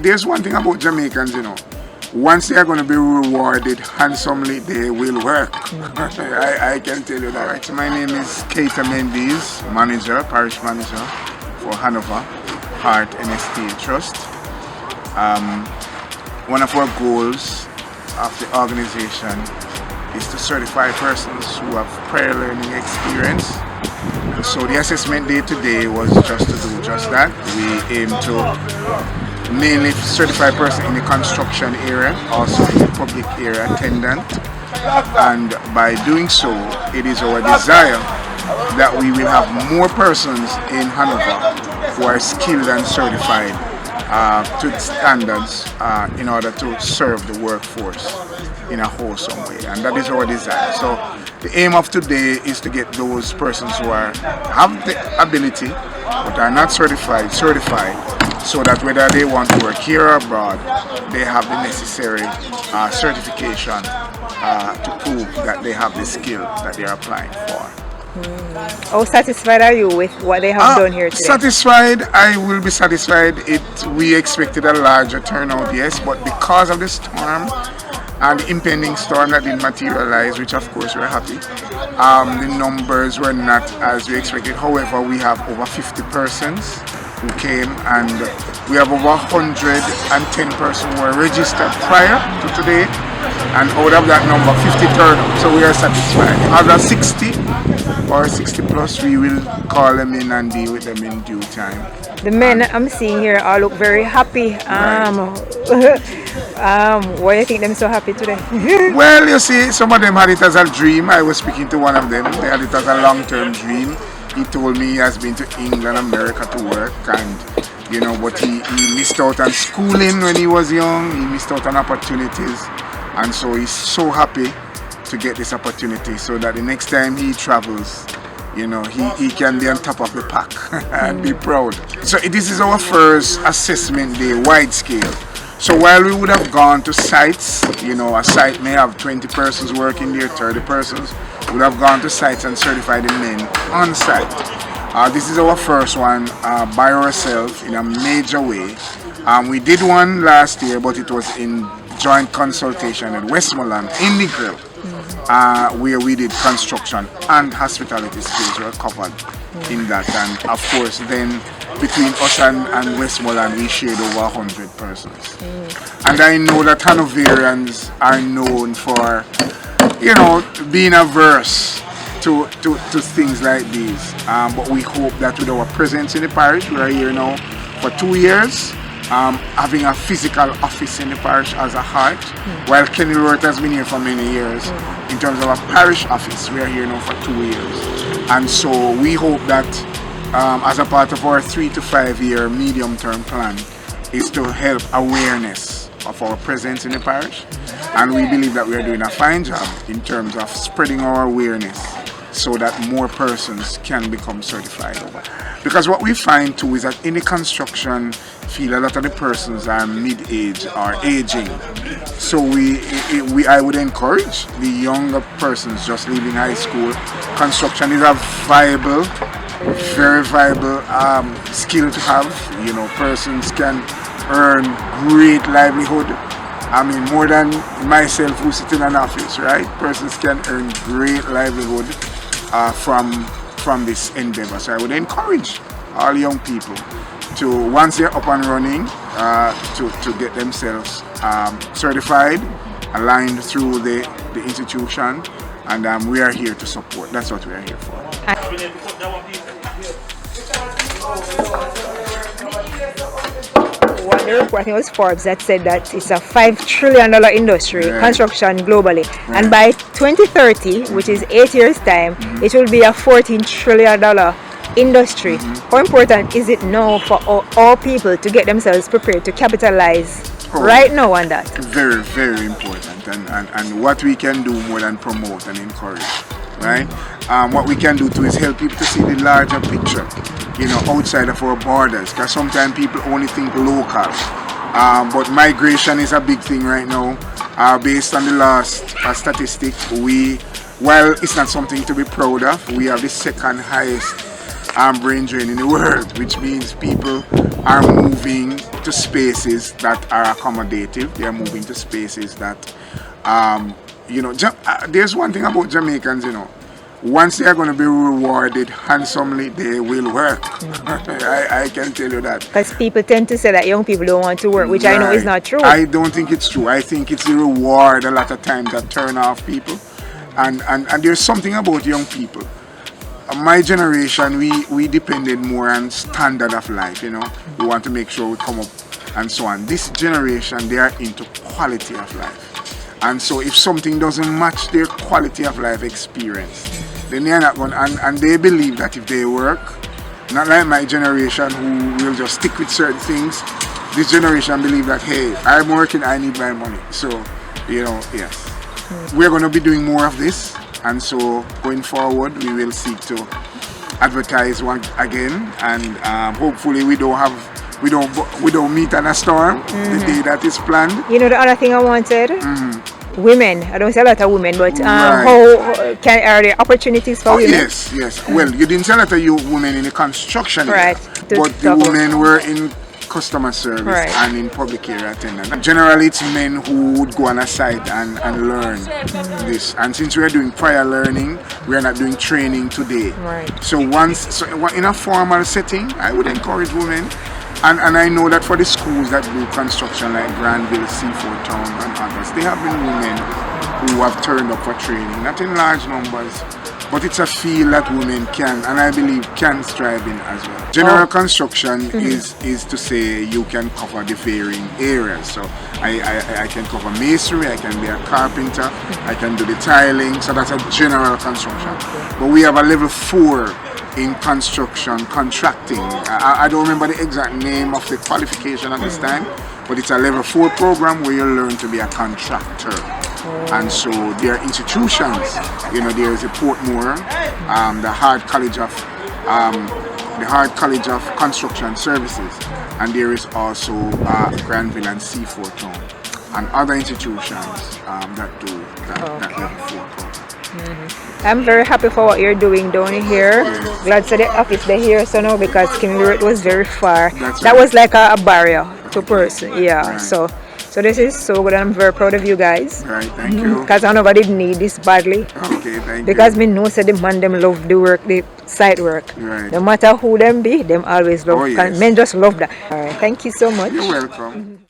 there's one thing about Jamaicans, you know. Once they are going to be rewarded handsomely, they will work. I can tell you that. Right. So my name is Keita Mendes, Parish Manager for Hanover, H.E.A.R.T N.S.T.A Trust. One of our goals of the organization is to certify persons who have prior learning experience. So the assessment day today was just to do just that. We aim to mainly certify persons in the construction area, also in the public area attendant, and by doing so, it is our desire that we will have more persons in Hanover who are skilled and certified to standards in order to serve the workforce in a wholesome way, and that is our desire. So the aim of today is to get those persons who have the ability but are not certified, so that whether they want to work here or abroad, they have the necessary certification to prove that they have the skill that they are applying for. How satisfied are you with what they have done here today? Satisfied, I will be satisfied. We expected a larger turnout, yes, but because of the storm and the impending storm that didn't materialize, which of course we're happy, the numbers were not as we expected. However, we have over 50 persons who came, and we have over 110 persons who were registered prior to today, and out of that number 50 turned up, so we are satisfied. Out of 60 or 60 plus, we will call them in and deal with them in due time. The men I'm seeing here all look very happy. Why do you think them so happy today? Well, you see, some of them had it as a dream. I was speaking to one of them. They had it as a long-term dream. He told me he has been to England, America to work, and you know, but he missed out on schooling when he was young. He missed out on opportunities, and so he's so happy to get this opportunity, so that the next time he travels, you know, he can be on top of the pack and be proud. So this is our first assessment day, wide scale. So while we would have gone to sites, you know, a site may have 20 persons working there, 30 persons, we would have gone to sites and certified the men on site. This is our first one by ourselves in a major way. We did one last year, but it was in joint consultation at Westmoreland in the Grill, where we did construction and hospitality skills were covered in that. And of course, then between us and Westmoreland, we shared over 100 persons. And I know that Hanoverians are known for, you know, being averse to things like these. But we hope that with our presence in the parish, we are here now for 2 years, having a physical office in the parish as a H.E.A.R.T, while Kenny Roth has been here for many years. In terms of a parish office, we are here now for 2 years. And so we hope that as a part of our 3 to 5 year medium-term plan is to help awareness of our presence in the parish, and we believe that we are doing a fine job in terms of spreading our awareness so that more persons can become certified. Because what we find too is that in the construction field, a lot of the persons are mid-age or aging. So I would encourage the younger persons just leaving high school. Construction is a viable, very viable skill to have. You know, persons can earn great livelihood. I mean, more than myself who sit in an office, right? Persons can earn great livelihood from this endeavor. So I would encourage all young people to, once they're up and running, to get themselves certified, aligned through the institution, and we are here to support. That's what we are here for. One report, I think it was Forbes, that said that it's a $5 trillion industry, construction globally. And by 2030, which is 8 years' time, it will be a $14 trillion industry. How important is it now for all people to get themselves prepared to capitalize right now on that? Very, very important. And what we can do more than promote and encourage, right? What we can do too is help people to see the larger picture, you know, outside of our borders, because sometimes people only think local. But migration is a big thing right now. Based on the last statistic, while it's not something to be proud of, we have the second highest brain drain in the world, which means people are moving moving to spaces that are accommodative. They are moving to spaces that, there's one thing about Jamaicans, once they are going to be rewarded handsomely, they will work. I can tell you that. Because people tend to say that young people don't want to work, which I know is not true. I don't think it's true. I think it's the reward a lot of times that turn off people. And there's something about young people. My generation, we depended more on standard of life, We want to make sure we come up and so on. This generation, they are into quality of life. And so if something doesn't match their quality of life experience, then they are not going, and they believe that if they work, not like my generation who will just stick with certain things, this generation believe that, hey, I'm working, I need my money. So, yes. We're going to be doing more of this, and so going forward, we will seek to advertise one again, and hopefully we don't meet in a storm the day that is planned. The other thing I wanted, women. I don't say a lot of women, but Right. are there opportunities for women? Yes. Well, you didn't say a lot of you women in the construction Right. area, but the women were in customer service and in public area attendant. Generally, it's men who would go on a site and learn this. And since we are doing prior learning, we are not doing training today. Right. So in a formal setting, I would encourage women. And I know that for the schools that do construction like Granville, Seaford Town and others, they have been women who have turned up for training, not in large numbers, but it's a field that women can, and I believe can strive in as well. General construction is to say you can cover the varying areas. So I can cover masonry, I can be a carpenter, I can do the tiling, so that's a general construction. But we have a level 4 in construction contracting. I don't remember the exact name of the qualification at this time, but it's a level 4 program where you learn to be a contractor. And so there are institutions, there is a Portmore, the H.E.A.R.T College of Construction Services, and there is also Granville and Seaford Town, and other institutions that do that level 4 program. I'm very happy for what you're doing down here. Yes. Glad to the office they're here, so now because Kimberley was very far. That's that right. was like a barrier to person. Yeah. Right. So this is so good. I'm very proud of you guys. Right, thank you. Because Hanover did need this badly. Okay, thank Because you. me know say the man them love the work, the site work. Right. No matter who them be, them always love. Oh, yes. Men just love that. All right. Thank you so much. You're welcome.